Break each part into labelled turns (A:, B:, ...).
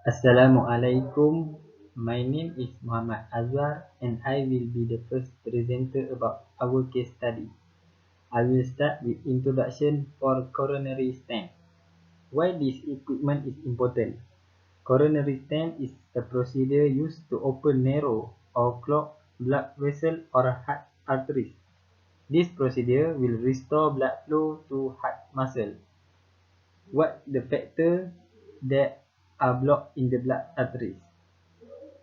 A: Assalamualaikum. My name is Muhammad Azwar and I will be the first presenter about our case study. I will start with introduction for coronary stent. Why this equipment is important? Coronary stent is a procedure used to open narrow or clog blood vessel or heart arteries. This procedure will restore blood flow to heart muscle. What the factor that are blocked in the blood arteries?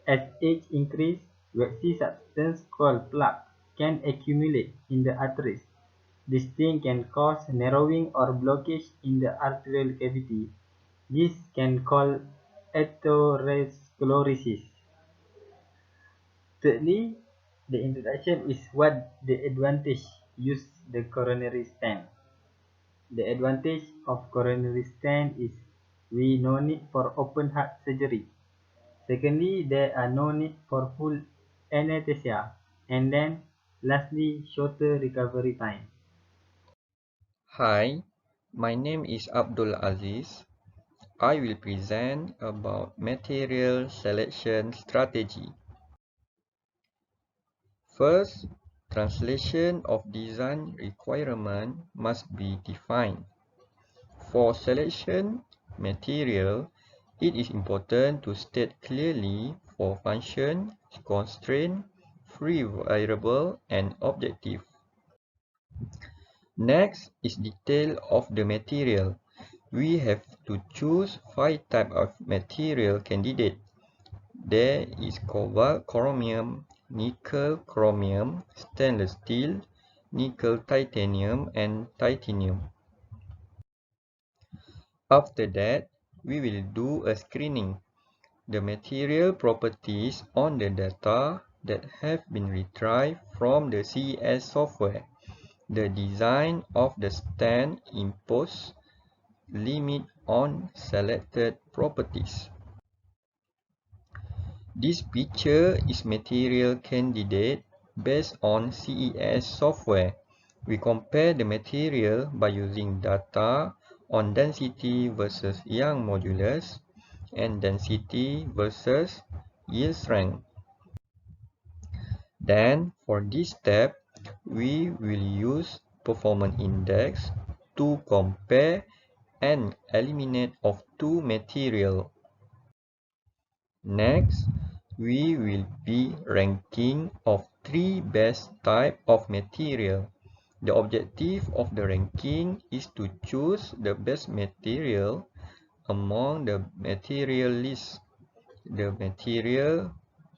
A: As age increases, waxy substance called plaque can accumulate in the arteries. This thing can cause narrowing or blockage in the arterial cavity. This can cause atherosclerosis. Thirdly, the introduction is what the advantage use the coronary stent. The advantage of coronary stent is we no need for open heart surgery. Secondly, there are no need for full anesthesia. And then, lastly, shorter recovery time.
B: Hi, my name is Abdul Aziz. I will present about material selection strategy. First, translation of design requirement must be defined. For selection material, it is important to state clearly for function, constraint, free variable, and objective. Next is detail of the material. We have to choose 5 types of material candidate. There is cobalt chromium, nickel chromium, stainless steel, nickel titanium, and titanium. After that, we will do a screening. The material properties on the data that have been retrieved from the CES software. The design of the stent imposes limit on selected properties. This picture is material candidate based on CES software. We compare the material by using data on density versus young modulus and density versus yield strength. Then, for this step, we will use performance index to compare and eliminate of two material. Next, we will be ranking of 3 best type of material. The objective of the ranking is to choose the best material among the material list. The material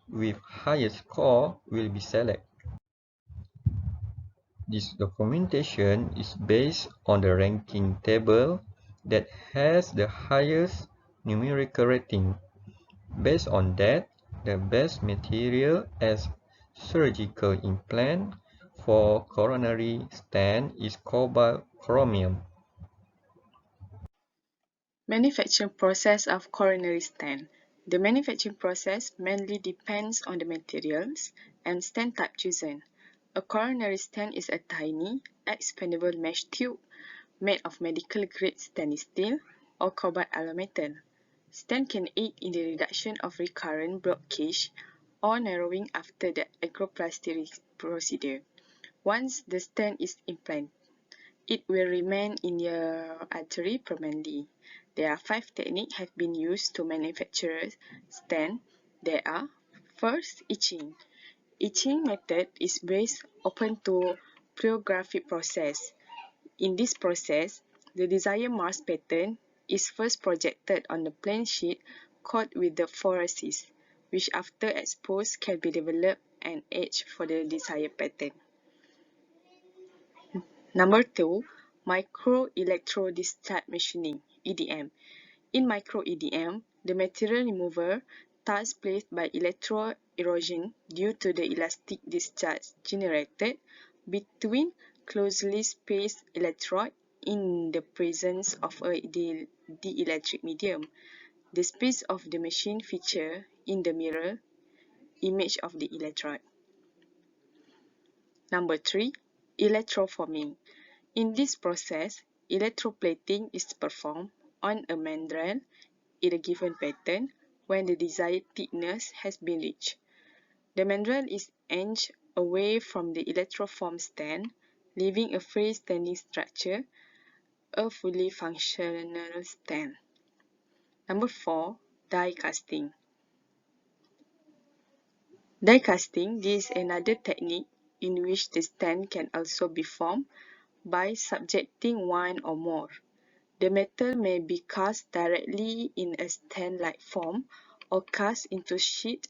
B: with highest score will be selected. This documentation is based on the ranking table that has the highest numerical rating. Based on that, the best material as surgical implant for coronary stent is cobalt chromium.
C: Manufacturing process of coronary stent. The manufacturing process mainly depends on the materials and stent type chosen. A coronary stent is a tiny, expandable mesh tube made of medical-grade stainless steel or cobalt alloy metal. Stent can aid in the reduction of recurrent blockage or narrowing after the angioplasty procedure. Once the stent is implanted, it will remain in your artery permanently. There are 5 techniques have been used to manufacture stent. There are: first, etching. Etching method is based upon to pyrographic process. In this process, the desired mask pattern is first projected on the plain sheet coated with the phoresis, which after exposed can be developed and etched for the desired pattern. Number 2, micro-electrodischarge machining, EDM. In micro-EDM, the material remover takes place by electro-erosion due to the elastic discharge generated between closely spaced electrodes in the presence of a dielectric medium. The space of the machine feature in the mirror image of the electrode. Number 3, electroforming. In this process, electroplating is performed on a mandrel in a given pattern when the desired thickness has been reached. The mandrel is inched away from the electroformed stent, leaving a freestanding structure, a fully functional stent. Number 4. Die casting. Die casting, this is another technique in which the stent can also be formed by subjecting one or more. The metal may be cast directly in a stent-like form or cast into sheet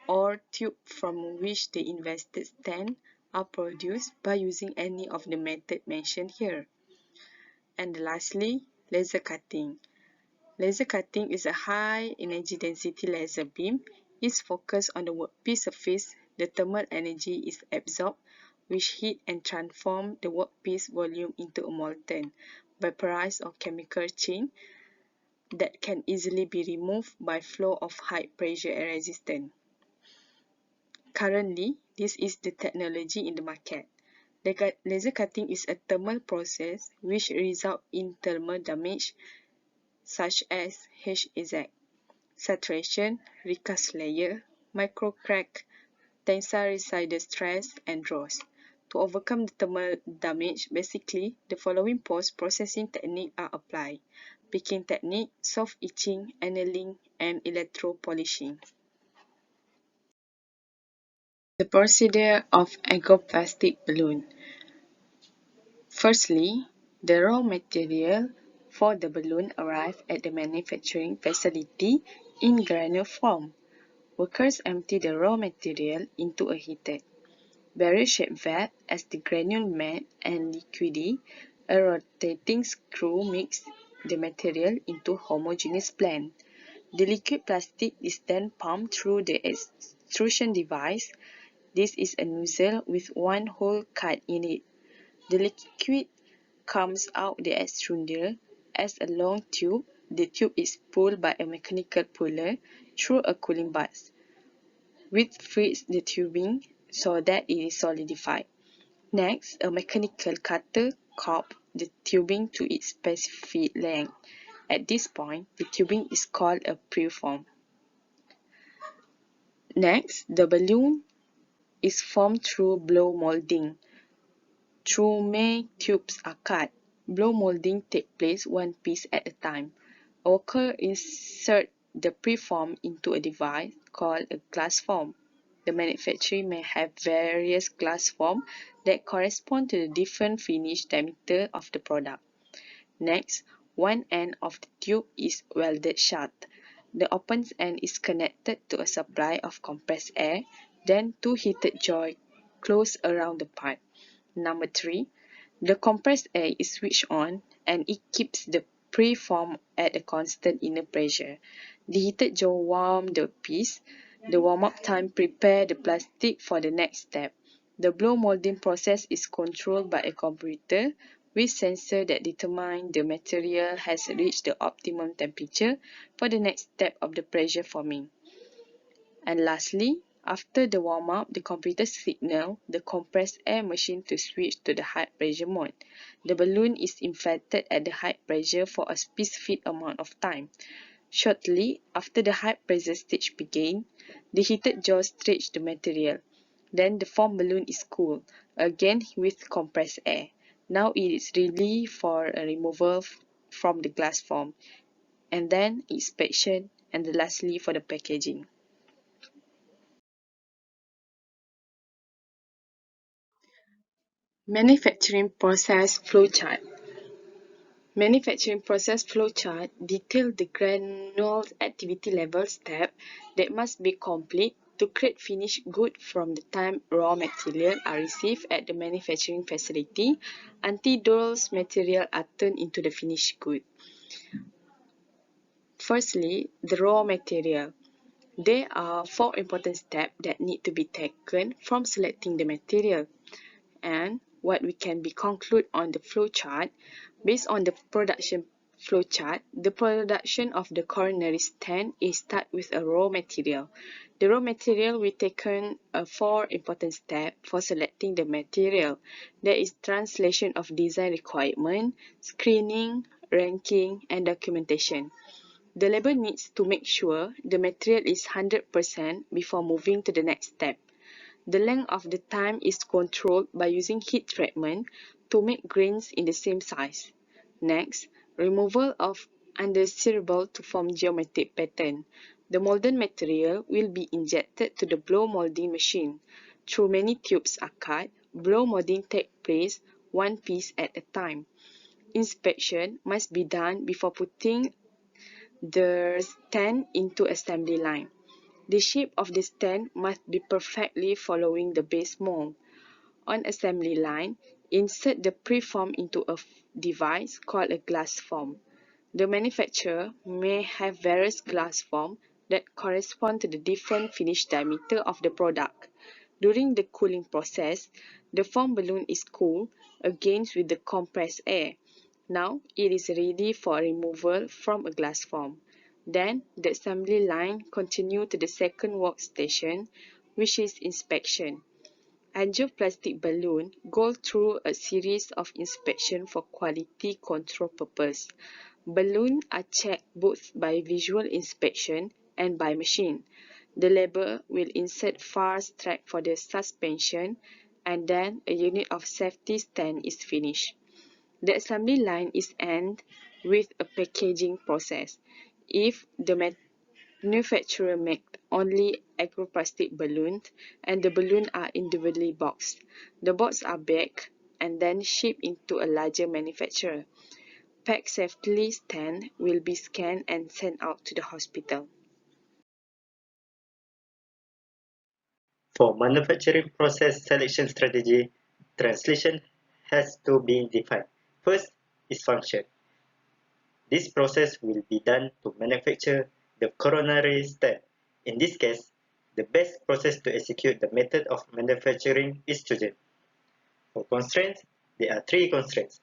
C: or tube from which the invested stent are produced by using any of the methods mentioned here. And lastly, laser cutting. Laser cutting is a high energy density laser beam. Its focus on the workpiece surface, the thermal energy is absorbed, which heat and transform the workpiece volume into a molten, vaporized or chemical chain that can easily be removed by flow of high pressure and resistance. Currently, this is the technology in the market. Laser cutting is a thermal process which results in thermal damage such as HAZ, saturation, recast layer, micro crack, tensile residual stress, and dross. To overcome the thermal damage, basically, the following post-processing techniques are applied: picking technique, soft etching, annealing, and electro-polishing. The procedure of egoplastic balloon. Firstly, the raw material for the balloon arrives at the manufacturing facility in granule form. Workers empty the raw material into a heated, barrel-shaped vat. As the granule melt and liquidate, a rotating screw mixes the material into homogeneous blend. The liquid plastic is then pumped through the extrusion device. This is a nozzle with one hole cut in it. The liquid comes out the extruder as a long tube. The tube is pulled by a mechanical puller through a cooling bath, which frees the tubing so that it is solidified. Next, a mechanical cutter cuts the tubing to its specific length. At this point, the tubing is called a preform. Next, the balloon is formed through blow molding. Through May tubes are cut. Blow molding takes place one piece at a time. A worker inserts the preform into a device called a glass form. The manufacturer may have various glass forms that correspond to the different finish diameter of the product. Next, one end of the tube is welded shut. The open end is connected to a supply of compressed air, then two heated joints close around the part. Number 3. The compressed air is switched on and it keeps the preform at a constant inner pressure. The heated joint warm the piece. The warm-up time prepares the plastic for the next step. The blow molding process is controlled by a computer with sensors that determine the material has reached the optimum temperature for the next step of the pressure forming. And lastly, after the warm-up, the computer signals the compressed air machine to switch to the high pressure mode. The balloon is inflated at the high pressure for a specific amount of time. Shortly after the high pressure stage begins, the heated jaw stretches the material. Then the formed balloon is cooled, again with compressed air. Now it is ready for a removal from the glass form, and then inspection, and lastly for the packaging. Manufacturing process flowchart. Manufacturing process flowchart details the granule activity level step that must be complete to create finished goods from the time raw materials are received at the manufacturing facility until those materials are turned into the finished good. Firstly, the raw material. There are 4 important steps that need to be taken from selecting the material. And what we can be conclude on the flowchart, based on the production flowchart, the production of the coronary stent is start with a raw material. The raw material will taken 4 important steps for selecting the material. There is translation of design requirement, screening, ranking, and documentation. The labor needs to make sure the material is 100% before moving to the next step. The length of the time is controlled by using heat treatment to make grains in the same size. Next, removal of undesirable to form geometric pattern. The molded material will be injected to the blow molding machine. Through many tubes are cut, blow molding takes place one piece at a time. Inspection must be done before putting the stent into assembly line. The shape of the stent must be perfectly following the base mold. On assembly line, insert the preform into a device called a glass form. The manufacturer may have various glass forms that correspond to the different finish diameter of the product. During the cooling process, the form balloon is cooled against with the compressed air. Now it is ready for removal from a glass form. Then the assembly line continues to the second workstation, which is inspection. Angioplastic balloon go through a series of inspection for quality control purpose. Balloons are checked both by visual inspection and by machine. The labor will insert fast track for the suspension, and then a unit of safety stand is finished. The assembly line is end with a packaging process. If the manufacturer makes only acroplastic balloons and the balloons are individually boxed, the boxes are baked and then shipped into a larger manufacturer. Packed safely stand will be scanned and sent out to the hospital.
D: For manufacturing process selection strategy, translation has to be defined. First is function. This process will be done to manufacture the coronary stent. In this case, the best process to execute the method of manufacturing is chosen. For constraints, there are three constraints.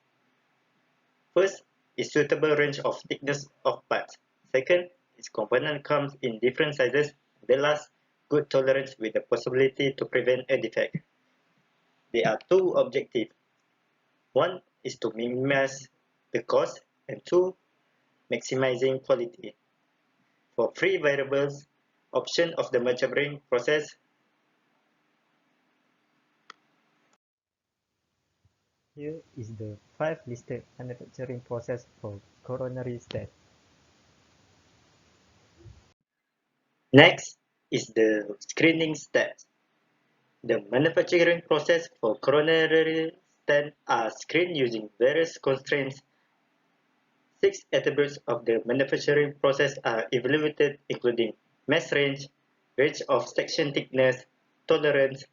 D: First is suitable range of thickness of parts. Second is component comes in different sizes. The last, good tolerance with the possibility to prevent a defect. There are two objectives. One is to minimize the cost, and two, maximizing quality. For free variables, option of the manufacturing process.
A: Here is the 5 listed manufacturing process for coronary stent.
D: Next is the screening steps. The manufacturing process for coronary stent are screened using various constraints. 6 attributes of the manufacturing process are evaluated, including mass range, range of section thickness, tolerance,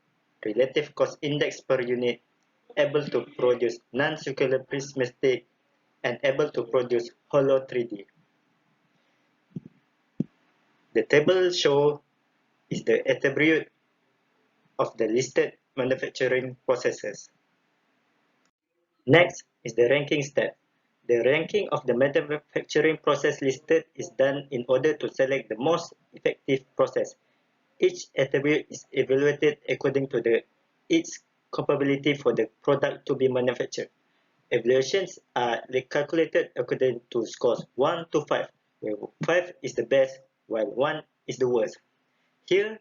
D: relative cost index per unit, able to produce non-circular prismatic, and able to produce hollow 3D. The table shows is the attribute of the listed manufacturing processes. Next is the ranking step. The ranking of the manufacturing process listed is done in order to select the most effective process. Each attribute is evaluated according to its capability for the product to be manufactured. Evaluations are calculated according to scores 1 to 5, where 5 is the best while 1 is the worst. Here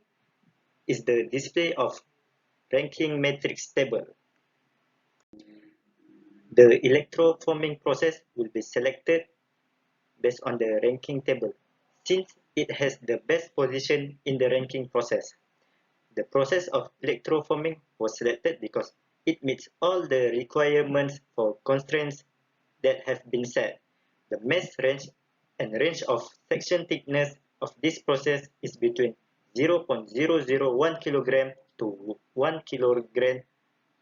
D: is the display of ranking matrix table. The electroforming process will be selected based on the ranking table, since it has the best position in the ranking process. The process of electroforming was selected because it meets all the requirements for constraints that have been set. The mass range and range of section thickness of this process is between 0.001 kg to 1 kg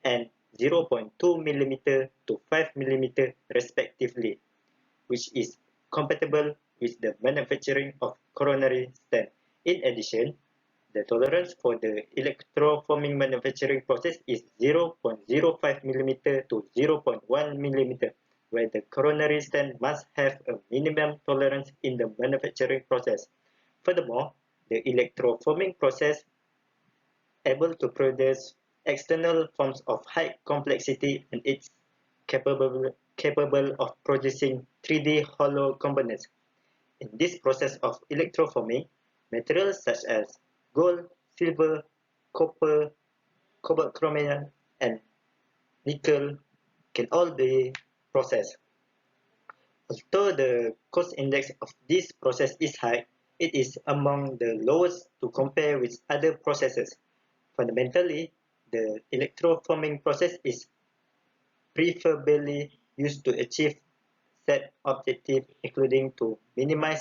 D: and 0.2 mm to 5 mm respectively, which is compatible with the manufacturing of coronary stent. In addition, the tolerance for the electroforming manufacturing process is 0.05 mm to 0.1 mm, where the coronary stent must have a minimum tolerance in the manufacturing process. Furthermore, the electroforming process able to produce external forms of high complexity, and it's capable of producing 3D hollow components. In this process of electroforming, materials such as gold, silver, copper, cobalt chromium, and nickel can all be processed. Although the cost index of this process is high, it is among the lowest to compare with other processes. Fundamentally, the electroforming process is preferably used to achieve set objectives, including to minimize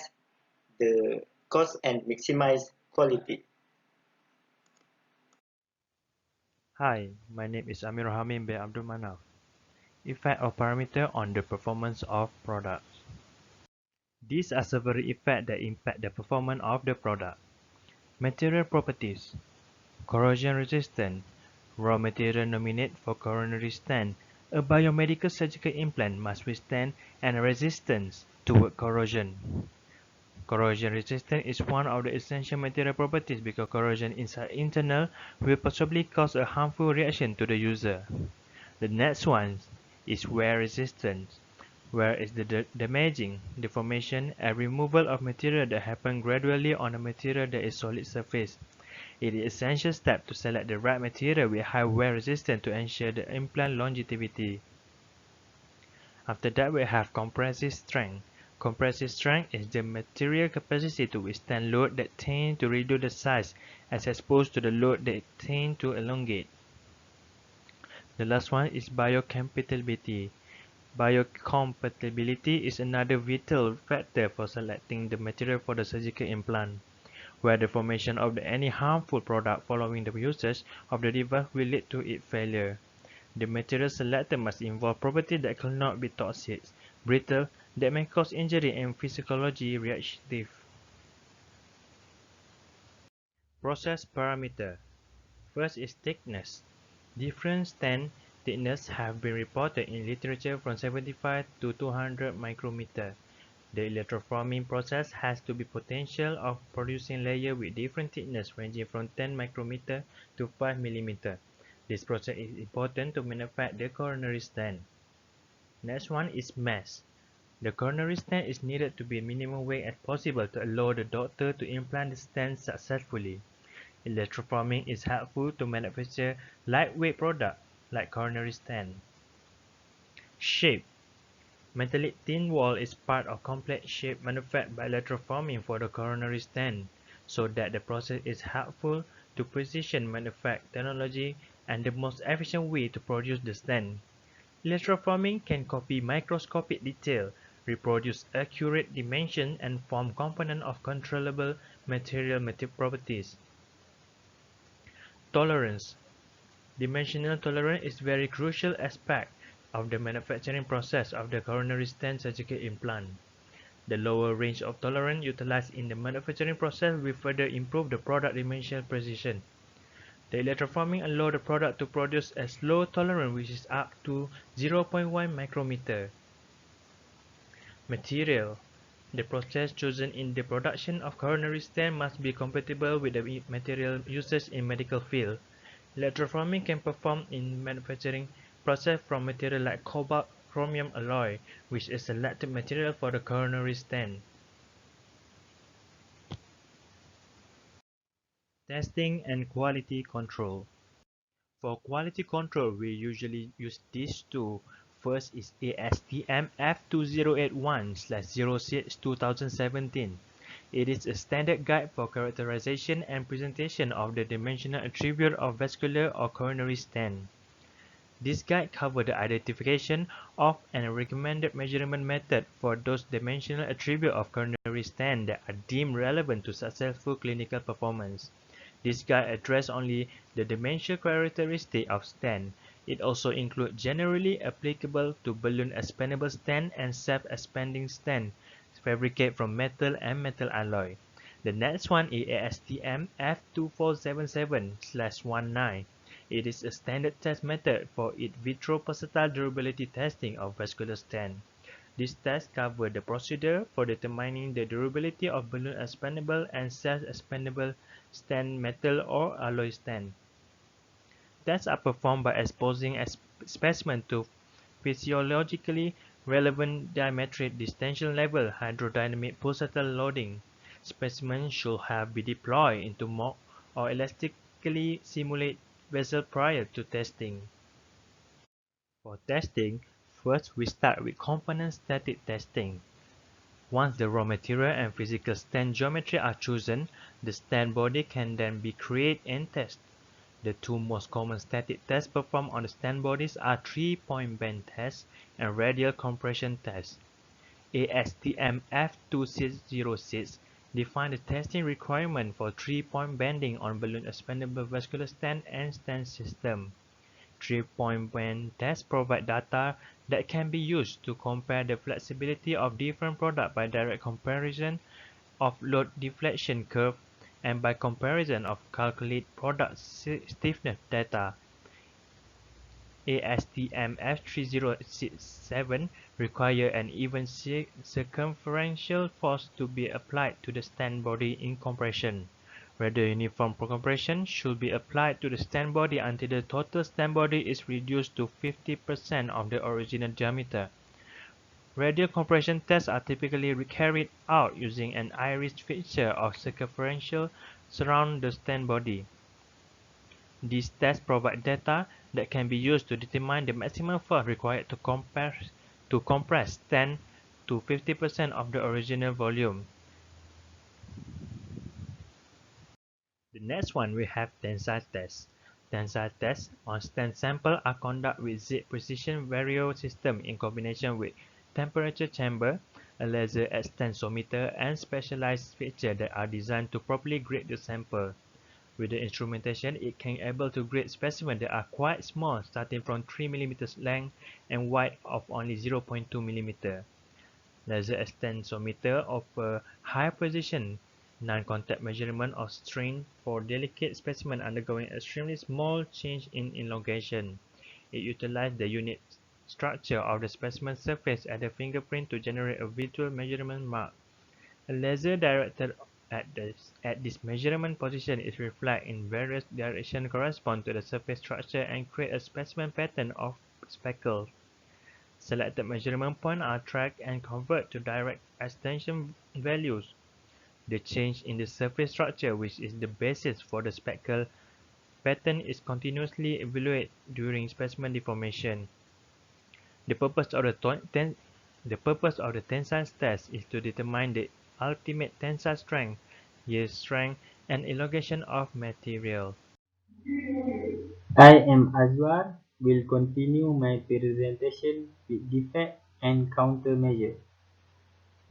D: the cost and maximize quality.
E: Hi, my name is Amir Hamim bin Abdul Manaf. Effect of parameter on the performance of products. These are several effects that impact the performance of the product. Material properties. Corrosion resistance. Raw material nominated for coronary stent. A biomedical surgical implant must withstand and resistance toward corrosion. Corrosion resistance is one of the essential material properties because corrosion inside internal will possibly cause a harmful reaction to the user. The next one is wear resistance. Wear is the damaging, deformation, and removal of material that happen gradually on a material that is solid surface. It is essential step to select the right material with high wear resistance to ensure the implant longevity. After that, we have compressive strength. Compressive strength is the material capacity to withstand load that tend to reduce the size as opposed to the load that tend to elongate. The last one is biocompatibility. Biocompatibility is another vital factor for selecting the material for the surgical implant, where the formation of any harmful product following the usage of the device will lead to its failure. The material selected must involve properties that cannot be toxic, brittle, that may cause injury, and physiology reactive. Process parameter. First is thickness. Different stent thickness have been reported in literature from 75 to 200 micrometer. The electroforming process has to be potential of producing layers with different thickness ranging from 10 micrometer to 5 millimeter. This process is important to manufacture the coronary stent. Next one is mass. The coronary stent is needed to be minimum weight as possible to allow the doctor to implant the stent successfully. Electroforming is helpful to manufacture lightweight products like coronary stent. Shape. Metallic thin wall is part of complex shape manufactured by electroforming for the coronary stent, so that the process is helpful to precision manufacture technology and the most efficient way to produce the stent. Electroforming can copy microscopic detail, reproduce accurate dimension, and form components of controllable material properties. Tolerance. Dimensional tolerance is a very crucial aspect of the manufacturing process of the coronary stent surgical implant. The lower range of tolerance utilized in the manufacturing process will further improve the product dimensional precision. The electroforming allows the product to produce a low tolerance which is up to 0.1 micrometer. Material. The process chosen in the production of coronary stent must be compatible with the material used in medical field. Electroforming can perform in manufacturing process from material like cobalt chromium alloy, which is selected material for the coronary stent. Testing and quality control. For quality control, we usually use these two. First is ASTM F2081/06-2017. It is a standard guide for characterization and presentation of the dimensional attribute of vascular or coronary stent. This guide covers the identification of and recommended measurement method for those dimensional attributes of coronary stent that are deemed relevant to successful clinical performance. This guide addresses only the dimensional characteristics of stent. It also includes generally applicable to balloon expandable stent and self-expanding stent fabricated from metal and metal alloy. The next one is ASTM F2477/19. It is a standard test method for in vitro pulsatile durability testing of vascular stent. This test covers the procedure for determining the durability of balloon expandable and self-expandable stent metal or alloy stent. Tests are performed by exposing a specimen to physiologically relevant diametric distension level hydrodynamic pulsatile loading. Specimens should have been deployed into mock or elastically simulate vessel prior to testing. For testing, first we start with component static testing. Once the raw material and physical stent geometry are chosen, the stent body can then be created and tested. The two most common static tests performed on the stent bodies are three-point bend test and radial compression test. ASTM F2606 defines the testing requirement for three-point bending on balloon expandable vascular stent and stent system. Three-point bend tests provide data that can be used to compare the flexibility of different products by direct comparison of load deflection curve and by comparison of calculate product stiffness data. ASTM F3067 require an even circumferential force to be applied to the stent body in compression. Radial uniform compression should be applied to the stent body until the total stent body is reduced to 50% of the original diameter. Radial compression tests are typically carried out using an iris fixture or circumferential surround the stent body. These tests provide data that can be used to determine the maximum force required to compress stent to 50% of the original volume. The next one we have tensile tests. Tensile tests on stent sample are conducted with Z precision vario system in combination with temperature chamber, a laser extensometer, and specialized fixtures that are designed to properly grade the sample. With the instrumentation, it can able to grade specimens that are quite small, starting from 3 mm length and wide of only 0.2 mm. Laser extensometer offer high precision, non-contact measurement of strain for delicate specimens undergoing extremely small change in elongation. It utilizes the unit structure of the specimen surface as the fingerprint to generate a visual measurement mark. A laser directed at this measurement position is reflected in various directions correspond to the surface structure and create a specimen pattern of speckles. Selected measurement points are tracked and converted to direct extension values. The change in the surface structure, which is the basis for the speckle pattern, is continuously evaluated during specimen deformation. The purpose of the tensile test is to determine the ultimate tensile strength, yield strength, and elongation of material.
A: I am Azwar, will continue my presentation with defect and countermeasure.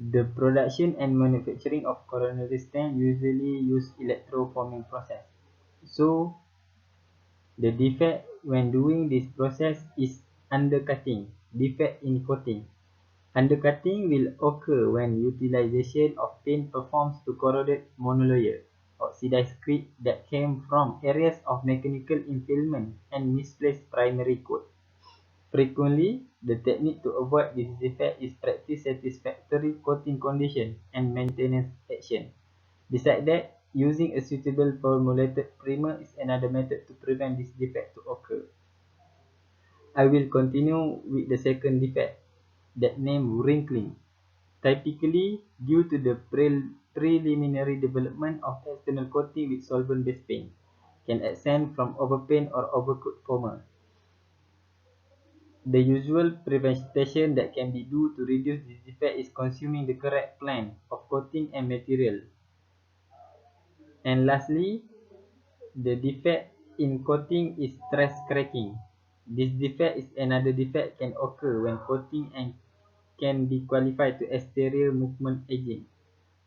A: The production and manufacturing of coronary stent usually use electroforming process. So, the defect when doing this process is undercutting, defect in coating. Undercutting will occur when utilization of paint performs to corroded monolayer, oxidized grit that came from areas of mechanical impalement and misplaced primary coat. Frequently, the technique to avoid this defect is practice satisfactory coating condition and maintenance action. Besides that, using a suitable formulated primer is another method to prevent this defect to occur. I will continue with the second defect, that named wrinkling. Typically, due to the preliminary development of external coating with solvent-based paint, can ascend from overpaint or overcoat former. The usual prevention that can be done to reduce this defect is consuming the correct plan of coating and material. And lastly, the defect in coating is stress cracking. This defect is another defect can occur when coating and can be qualified to exterior movement aging,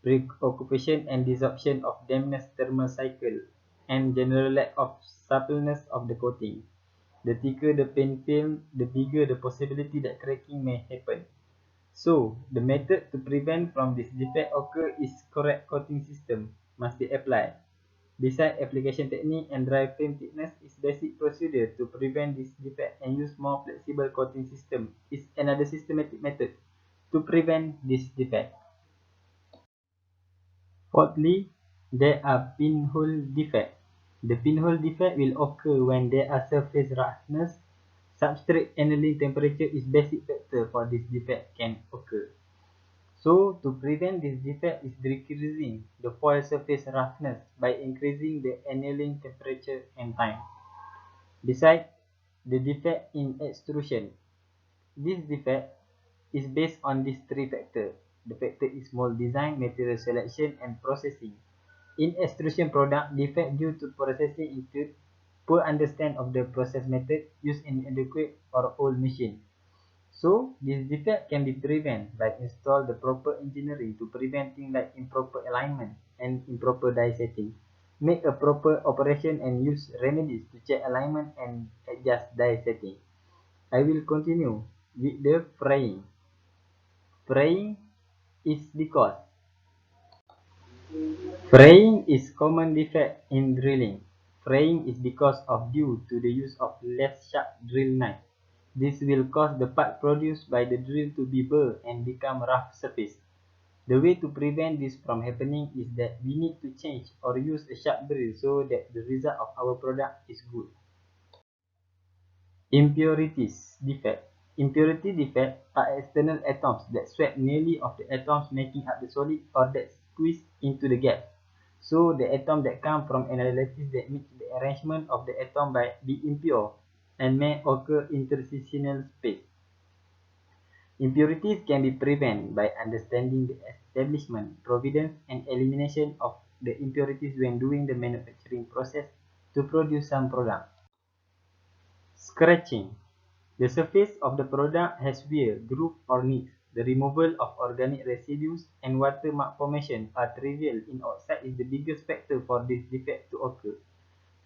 A: preoccupation and desorption of dampness thermal cycle, and general lack of suppleness of the coating. The thicker the paint film, the bigger the possibility that cracking may happen. So, the method to prevent from this defect occur is correct coating system must be applied. Besides application technique and dry film thickness is basic procedure to prevent this defect, and use more flexible coating system is another systematic method to prevent this defect. Fourthly, there are pinhole defect. The pinhole defect will occur when there are surface roughness, Substrate annealing temperature is basic factor for this defect can occur. So, to prevent this defect is decreasing the foil surface roughness by increasing the annealing temperature and time. Besides, the defect in extrusion. This defect is based on these three factors. The factor is mold design, material selection, and processing. In extrusion product, defect due to processing include poor understanding of the process method, use inadequate or old machine. So, this defect can be prevented by install the proper engineering to prevent things like improper alignment and improper die setting. Make a proper operation and use remedies to check alignment and adjust die setting. I will continue with the fraying. Fraying is because fraying is common defect in drilling. Fraying is because of due to the use of less sharp drill knife. This will cause the part produced by the drill to be burr and become rough surface. The way to prevent this from happening is that we need to change or use a sharp drill so that the result of our product is good. Impurities defect. Impurity defect are external atoms that swap nearly of the atoms making up the solid or that squeeze into the gap. So the atom that come from analysis that meets the arrangement of the atom by be impure and may occur interstitial space. Impurities can be prevented by understanding the establishment, providence, and elimination of the impurities when doing the manufacturing process to produce some product. Scratching. The surface of the product has wear, groove, or nicks. The removal of organic residues and watermark formation are trivial in outside is the biggest factor for this defect to occur.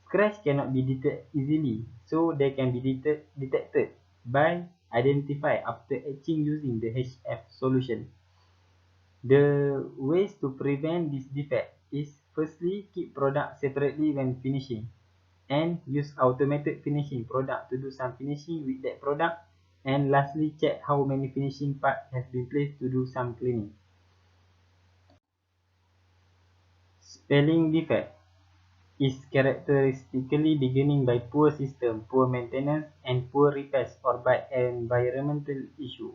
A: Scratch cannot be detected easily, so they can be detected by identify after etching using the HF solution. The ways to prevent this defect is firstly keep product separately when finishing and use automated finishing product to do some finishing with that product, and lastly check how many finishing part has been placed to do some cleaning. Spelling defect is characteristically beginning by poor system, poor maintenance, and poor repairs or by environmental issue.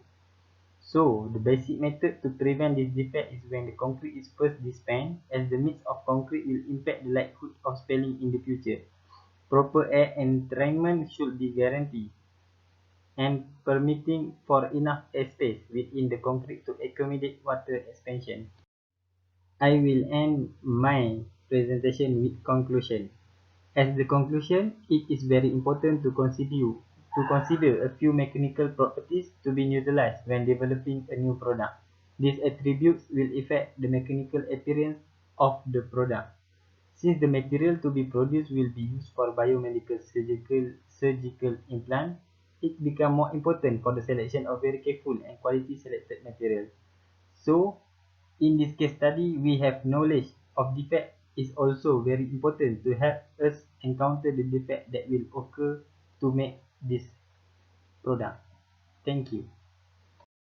A: So, the basic method to prevent this defect is when the concrete is first dispensed, as the mix of concrete will impact the likelihood of spelling in the future. Proper air entrainment should be guaranteed and permitting for enough airspace within the concrete to accommodate water expansion. I will end my presentation with conclusion. As the conclusion, it is very important to consider a few mechanical properties to be utilized when developing a new product. These attributes will affect the mechanical appearance of the product. Since the material to be produced will be used for biomedical surgical implant, it becomes more important for the selection of very careful and quality selected material. So, in this case study, we have knowledge of defect is also very important to help us encounter the defect that will occur to make this product. Thank you.